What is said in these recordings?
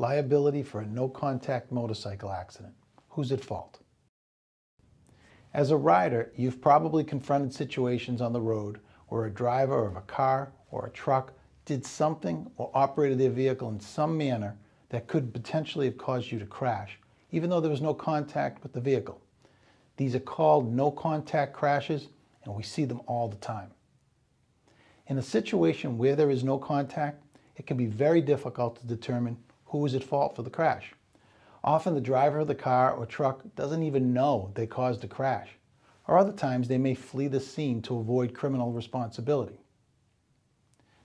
liability for a no-contact motorcycle accident. Who's at fault? As a rider, you've probably confronted situations on the road where a driver of a car or a truck did something or operated their vehicle in some manner that could potentially have caused you to crash, even though there was no contact with the vehicle. These are called no-contact crashes, and we see them all the time. In a situation where there is no contact, it can be very difficult to determine who is at fault for the crash. Often the driver of the car or truck doesn't even know they caused the crash, or other times they may flee the scene to avoid criminal responsibility.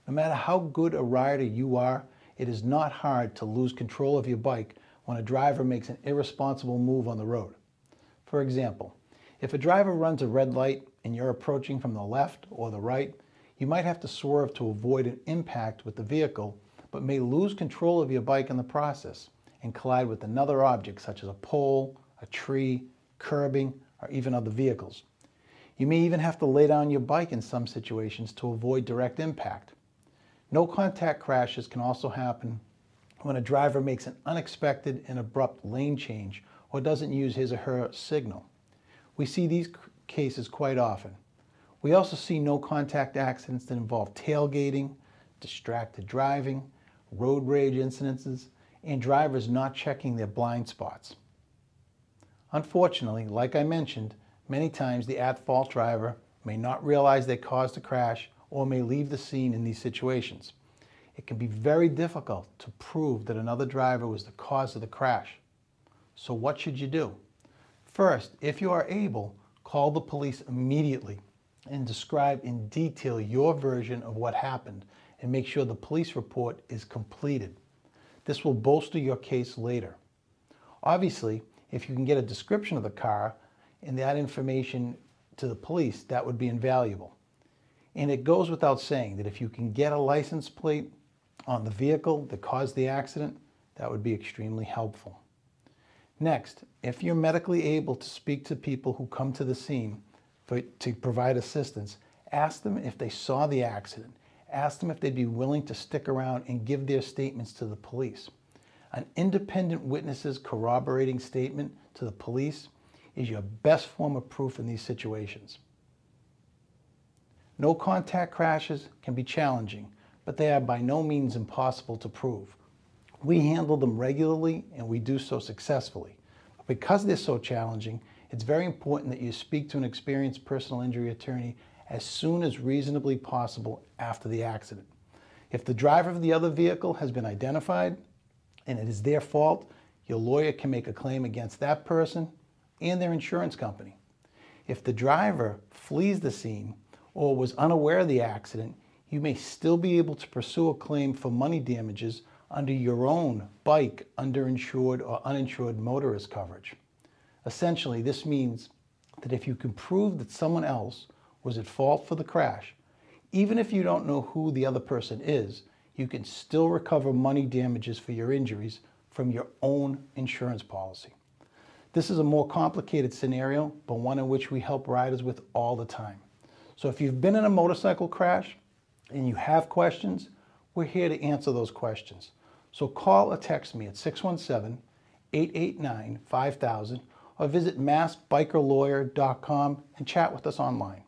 No matter how good a rider you are, it is not hard to lose control of your bike when a driver makes an irresponsible move on the road. For example, if a driver runs a red light and you're approaching from the left or the right, you might have to swerve to avoid an impact with the vehicle, but may lose control of your bike in the process and collide with another object such as a pole, a tree, curbing, or even other vehicles. You may even have to lay down your bike in some situations to avoid direct impact. No-contact crashes can also happen when a driver makes an unexpected and abrupt lane change or doesn't use his or her signal. We see these cases quite often. We also see no-contact accidents that involve tailgating, distracted driving, road rage incidences, and drivers not checking their blind spots. Unfortunately, like I mentioned, many times the at-fault driver may not realize they caused the crash or may leave the scene in these situations. It can be very difficult to prove that another driver was the cause of the crash. So what should you do? First, if you are able, call the police immediately and describe in detail your version of what happened and make sure the police report is completed. This will bolster your case later. Obviously, if you can get a description of the car and that information to the police, that would be invaluable. And it goes without saying that if you can get a license plate on the vehicle that caused the accident, that would be extremely helpful. Next, if you're medically able to speak to people who come to the scene to provide assistance, ask them if they saw the accident. Ask them if they'd be willing to stick around and give their statements to the police. An independent witness's corroborating statement to the police is your best form of proof in these situations. No-contact crashes can be challenging, but they are by no means impossible to prove. We handle them regularly and we do so successfully. Because they're so challenging, it's very important that you speak to an experienced personal injury attorney as soon as reasonably possible after the accident. If the driver of the other vehicle has been identified and it is their fault, your lawyer can make a claim against that person and their insurance company. If the driver flees the scene or was unaware of the accident, you may still be able to pursue a claim for money damages under your own bike underinsured or uninsured motorist coverage. Essentially, this means that if you can prove that someone else was at fault for the crash, even if you don't know who the other person is, you can still recover money damages for your injuries from your own insurance policy. This is a more complicated scenario, but one in which we help riders with all the time. So if you've been in a motorcycle crash and you have questions, we're here to answer those questions. So call or text me at 617-889-5000 or visit massbikerlawyer.com and chat with us online.